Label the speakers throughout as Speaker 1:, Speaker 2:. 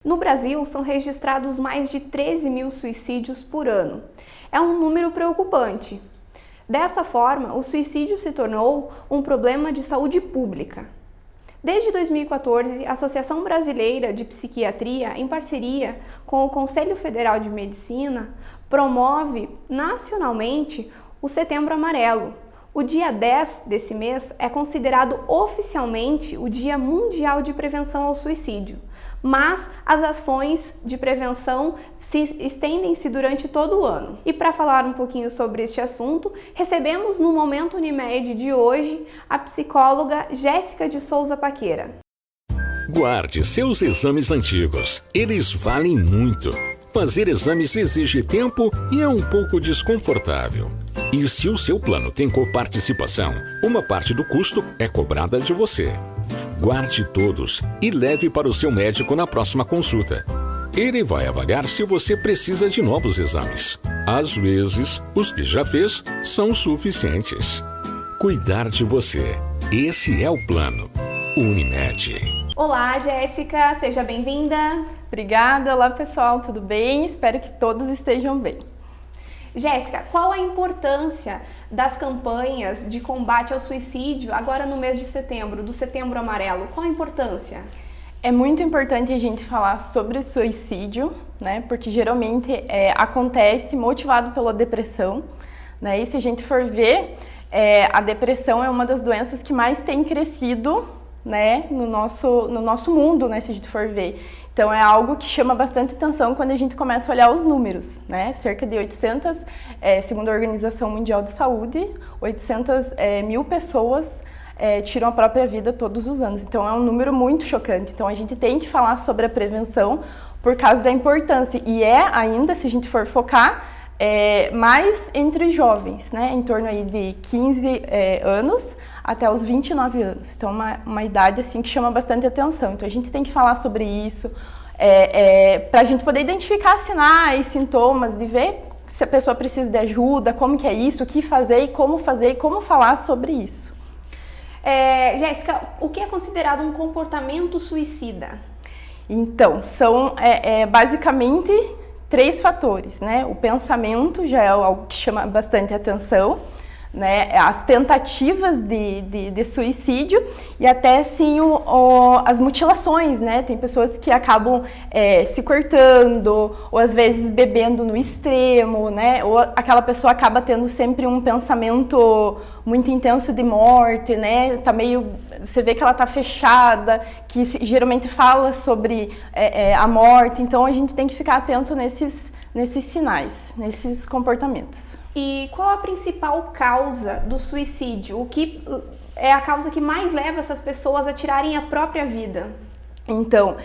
Speaker 1: No Brasil, são registrados mais de 13 mil suicídios por ano. É um número preocupante. Dessa forma, o suicídio se tornou um problema de saúde pública. Desde 2014, a Associação Brasileira de Psiquiatria, em parceria com o Conselho Federal de Medicina, promove nacionalmente o Setembro Amarelo. O dia 10 desse mês é considerado oficialmente o Dia Mundial de Prevenção ao Suicídio, mas as ações de prevenção estendem-se durante todo o ano. E para falar um pouquinho sobre este assunto, recebemos no Momento Unimed de hoje a psicóloga Jéssica de Souza Paqueira.
Speaker 2: Guarde seus exames antigos, eles valem muito. Fazer exames exige tempo e é um pouco desconfortável. E se o seu plano tem coparticipação, uma parte do custo é cobrada de você. Guarde todos e leve para o seu médico na próxima consulta. Ele vai avaliar se você precisa de novos exames. Às vezes, os que já fez são suficientes. Cuidar de você. Esse é o plano. Unimed.
Speaker 1: Olá, Jéssica, seja bem-vinda.
Speaker 3: Obrigada, olá pessoal, tudo bem? Espero que todos estejam bem.
Speaker 1: Jéssica, qual a importância das campanhas de combate ao suicídio agora no mês de setembro, do Setembro Amarelo? Qual a importância?
Speaker 3: É muito importante a gente falar sobre suicídio, né? Porque geralmente acontece motivado pela depressão, né? E se a gente for ver, a depressão é uma das doenças que mais tem crescido, né, no nosso mundo, né, se a gente for ver. Então é algo que chama bastante atenção quando a gente começa a olhar os números, né? Cerca de 800, segundo a Organização Mundial de Saúde, 800 mil pessoas tiram a própria vida todos os anos. Então é um número muito chocante. Então a gente tem que falar sobre a prevenção por causa da importância. E ainda, se a gente for focar, mais entre jovens, né? Em torno aí de 15 anos até os 29 anos. Então, uma idade assim que chama bastante atenção. Então, a gente tem que falar sobre isso, para a gente poder identificar sinais, sintomas, de ver se a pessoa precisa de ajuda, como que é isso, o que fazer e como falar sobre isso.
Speaker 1: Jéssica, o que é considerado um comportamento suicida?
Speaker 3: Então, são basicamente 3 fatores, né? O pensamento já é algo que chama bastante atenção, né? As tentativas de suicídio e até assim as mutilações, né? Tem pessoas que acabam se cortando ou às vezes bebendo no extremo, né? Ou aquela pessoa acaba tendo sempre um pensamento muito intenso de morte, né? Tá meio, você vê que ela tá fechada, que geralmente fala sobre a morte. Então a gente tem que ficar atento nesses sinais, nesses comportamentos.
Speaker 1: E qual a principal causa do suicídio? O que é a causa que mais leva essas pessoas a tirarem a própria vida?
Speaker 3: Então,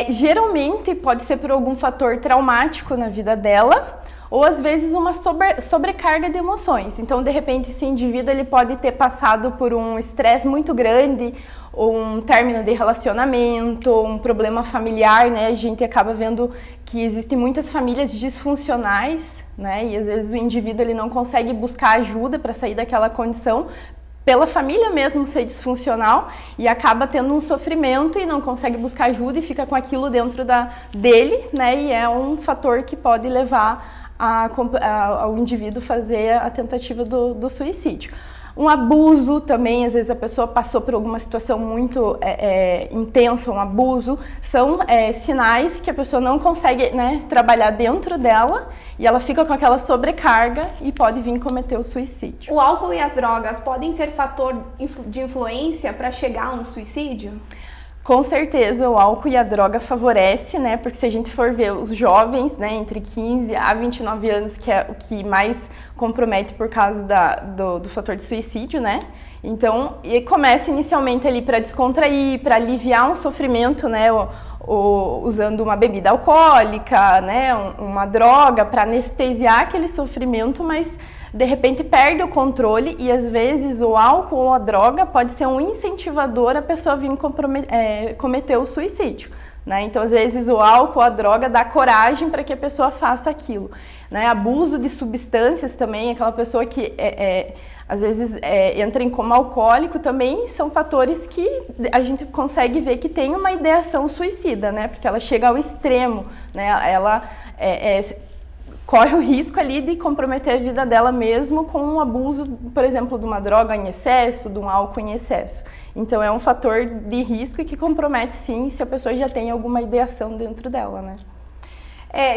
Speaker 3: geralmente pode ser por algum fator traumático na vida dela, ou às vezes uma sobrecarga de emoções. Então, de repente, esse indivíduo ele pode ter passado por um estresse muito grande, ou um término de relacionamento, um problema familiar, né? A gente acaba vendo que existem muitas famílias disfuncionais, né? E às vezes o indivíduo ele não consegue buscar ajuda para sair daquela condição, pela família mesmo ser disfuncional, e acaba tendo um sofrimento e não consegue buscar ajuda e fica com aquilo dentro dele, né? E é um fator que pode levar ao indivíduo fazer a tentativa do suicídio. Um abuso também, às vezes a pessoa passou por alguma situação muito intensa, um abuso, são sinais que a pessoa não consegue, né, trabalhar dentro dela e ela fica com aquela sobrecarga e pode vir cometer o suicídio.
Speaker 1: O álcool e as drogas podem ser fator de influência para chegar a um suicídio?
Speaker 3: Com certeza o álcool e a droga favorece, né? Porque se a gente for ver os jovens, né, entre 15 a 29 anos, que é o que mais compromete por causa do fator de suicídio, né? Então, e começa inicialmente ali para descontrair, para aliviar um sofrimento, né? Usando uma bebida alcoólica, né? Uma droga para anestesiar aquele sofrimento, mas de repente perde o controle e às vezes o álcool ou a droga pode ser um incentivador a pessoa vir cometer o suicídio, né? Então às vezes o álcool, a droga dá coragem para que a pessoa faça aquilo, né? Abuso de substâncias também, aquela pessoa que às vezes entra em coma alcoólico, também são fatores que a gente consegue ver que tem uma ideação suicida, né? Porque ela chega ao extremo, né? Ela corre o risco ali de comprometer a vida dela mesmo com um abuso, por exemplo, de uma droga em excesso, de um álcool em excesso. Então é um fator de risco e que compromete sim se a pessoa já tem alguma ideação dentro dela, né?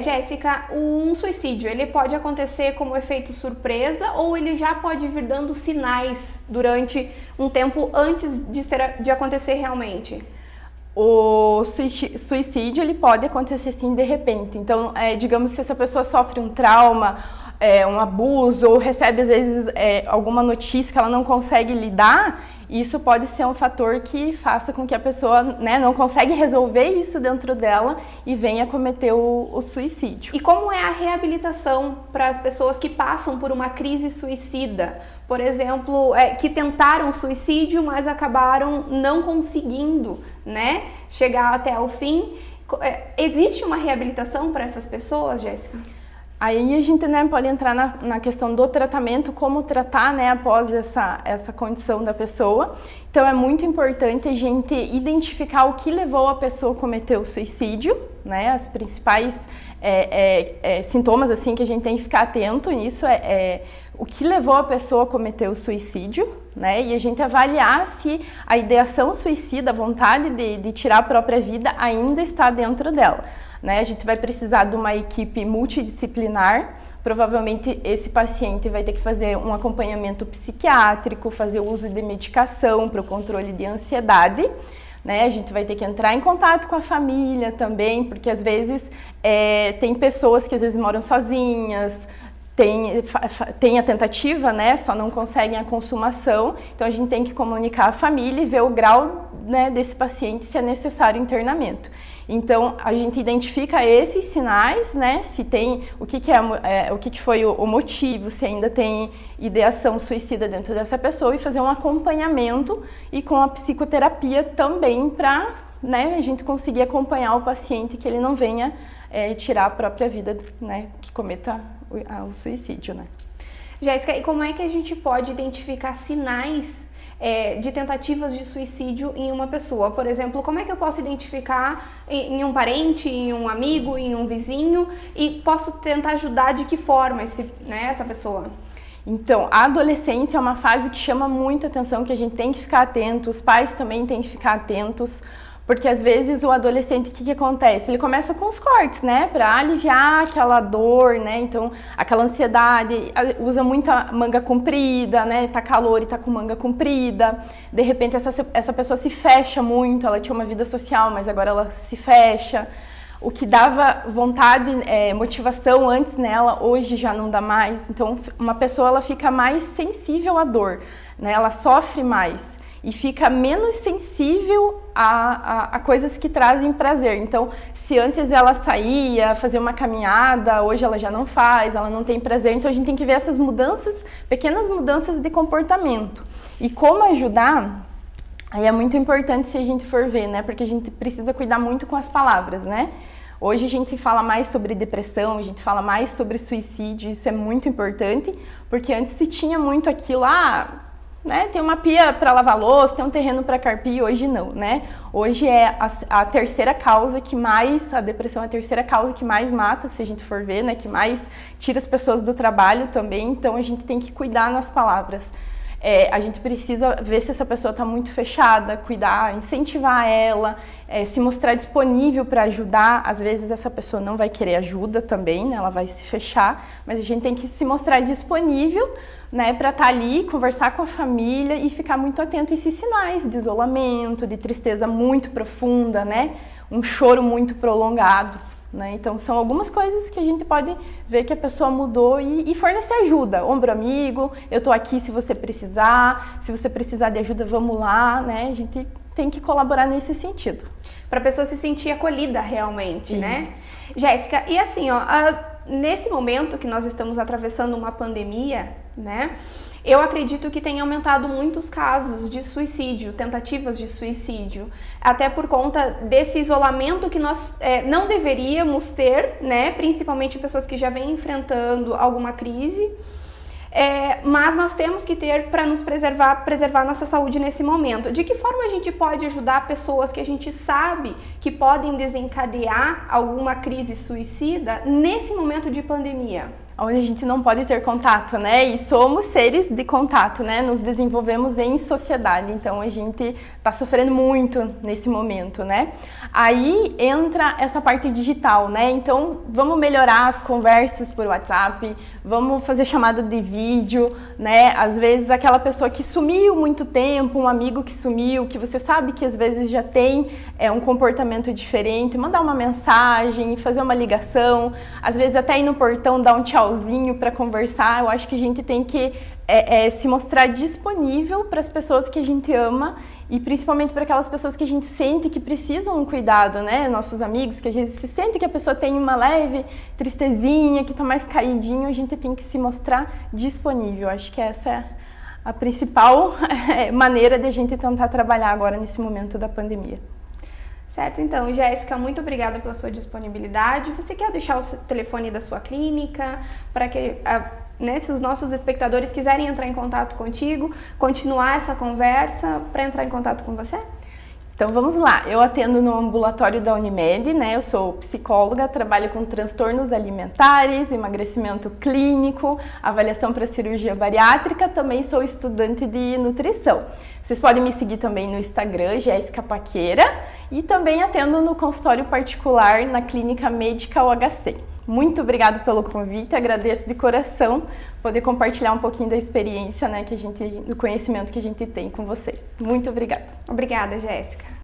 Speaker 1: Jéssica, um suicídio, ele pode acontecer como efeito surpresa ou ele já pode vir dando sinais durante um tempo antes de acontecer realmente?
Speaker 3: O suicídio, ele pode acontecer sim de repente. Então, digamos, se essa pessoa sofre um trauma, um abuso ou recebe às vezes alguma notícia que ela não consegue lidar, isso pode ser um fator que faça com que a pessoa, né, não consegue resolver isso dentro dela e venha cometer o suicídio.
Speaker 1: E como é a reabilitação para as pessoas que passam por uma crise suicida? Por exemplo, que tentaram suicídio, mas acabaram não conseguindo, né, chegar até o fim. Existe uma reabilitação para essas pessoas, Jéssica?
Speaker 3: Aí a gente, né, pode entrar na questão do tratamento, como tratar, né, após essa condição da pessoa. Então é muito importante a gente identificar o que levou a pessoa a cometer o suicídio, né, as principais sintomas assim que a gente tem que ficar atento nisso o que levou a pessoa a cometer o suicídio, né, e a gente avaliar se a ideação suicida, a vontade de tirar a própria vida ainda está dentro dela. Né? A gente vai precisar de uma equipe multidisciplinar, provavelmente esse paciente vai ter que fazer um acompanhamento psiquiátrico, fazer uso de medicação para o controle de ansiedade, né? A gente vai ter que entrar em contato com a família também, porque às vezes tem pessoas que às vezes moram sozinhas, tem a tentativa, né, só não conseguem a consumação, então a gente tem que comunicar à família e ver o grau, né, desse paciente, se é necessário internamento. Então a gente identifica esses sinais, né, se tem o que foi o motivo, se ainda tem ideação suicida dentro dessa pessoa e fazer um acompanhamento e com a psicoterapia também para, né, a gente conseguir acompanhar o paciente que ele não venha tirar a própria vida, né, que cometa o suicídio, né?
Speaker 1: Jéssica, e como é que a gente pode identificar sinais de tentativas de suicídio em uma pessoa? Por exemplo, como é que eu posso identificar em um parente, em um amigo, em um vizinho e posso tentar ajudar de que forma essa pessoa?
Speaker 3: Então, a adolescência é uma fase que chama muito atenção, que a gente tem que ficar atento, os pais também têm que ficar atentos, porque às vezes o adolescente, o que acontece? Ele começa com os cortes, né, para aliviar aquela dor, né, então aquela ansiedade, usa muita manga comprida, né, tá calor e tá com manga comprida, de repente essa pessoa se fecha muito, ela tinha uma vida social, mas agora ela se fecha. O que dava vontade, motivação antes nela, hoje já não dá mais. Então uma pessoa ela fica mais sensível à dor, né, ela sofre mais e fica menos sensível a coisas que trazem prazer. Então, se antes ela saía, fazia uma caminhada, hoje ela já não faz, ela não tem prazer. Então, a gente tem que ver essas mudanças, pequenas mudanças de comportamento. E como ajudar, aí é muito importante se a gente for ver, né? Porque a gente precisa cuidar muito com as palavras, né? Hoje a gente fala mais sobre depressão, a gente fala mais sobre suicídio, isso é muito importante, porque antes se tinha muito aquilo, né, tem uma pia para lavar louça, tem um terreno para carpir, hoje não, né? Hoje é a terceira causa que mais, a depressão é a terceira causa que mais mata, se a gente for ver, né, que mais tira as pessoas do trabalho também, então a gente tem que cuidar nas palavras. A gente precisa ver se essa pessoa está muito fechada, cuidar, incentivar ela, se mostrar disponível para ajudar. Às vezes essa pessoa não vai querer ajuda também, né? Ela vai se fechar, mas a gente tem que se mostrar disponível, né, para estar ali, conversar com a família e ficar muito atento a esses sinais de isolamento, de tristeza muito profunda, né? Um choro muito prolongado. Né? Então são algumas coisas que a gente pode ver que a pessoa mudou e fornecer ajuda, ombro amigo, eu tô aqui se você precisar de ajuda, vamos lá, né? A gente tem que colaborar nesse sentido.
Speaker 1: Para a pessoa se sentir acolhida realmente, né? Jéssica, e assim, nesse momento que nós estamos atravessando uma pandemia, né? Eu acredito que tem aumentado muitos casos de suicídio, tentativas de suicídio, até por conta desse isolamento que nós não deveríamos ter, né? Principalmente pessoas que já vêm enfrentando alguma crise. Mas nós temos que ter para nos preservar nossa saúde nesse momento. De que forma a gente pode ajudar pessoas que a gente sabe que podem desencadear alguma crise suicida nesse momento de pandemia?
Speaker 3: Onde a gente não pode ter contato, né? E somos seres de contato, né? Nos desenvolvemos em sociedade, então a gente tá sofrendo muito nesse momento, né? Aí entra essa parte digital, né? Então vamos melhorar as conversas por WhatsApp, vamos fazer chamada de vídeo, né? Às vezes aquela pessoa que sumiu muito tempo, um amigo que sumiu, que você sabe que às vezes já tem um comportamento diferente, mandar uma mensagem, fazer uma ligação, às vezes até ir no portão dar um tchauzinho para conversar. Eu acho que a gente tem que se mostrar disponível para as pessoas que a gente ama e principalmente para aquelas pessoas que a gente sente que precisam um cuidado, né? Nossos amigos, que a gente se sente que a pessoa tem uma leve tristezinha, que está mais caidinho, a gente tem que se mostrar disponível. Acho que essa é a principal maneira de a gente tentar trabalhar agora nesse momento da pandemia.
Speaker 1: Certo, então, Jéssica, muito obrigada pela sua disponibilidade. Você quer deixar o telefone da sua clínica para que, se os nossos espectadores quiserem entrar em contato contigo, continuar essa conversa para entrar em contato com você?
Speaker 3: Então vamos lá, eu atendo no ambulatório da Unimed, né? Eu sou psicóloga, trabalho com transtornos alimentares, emagrecimento clínico, avaliação para cirurgia bariátrica, também sou estudante de nutrição. Vocês podem me seguir também no Instagram, Jéssica Paqueira, e também atendo no consultório particular na Clínica Medical HC. Muito obrigada pelo convite, agradeço de coração poder compartilhar um pouquinho da experiência, né, do conhecimento que a gente tem com vocês. Muito obrigada.
Speaker 1: Obrigada, Jéssica.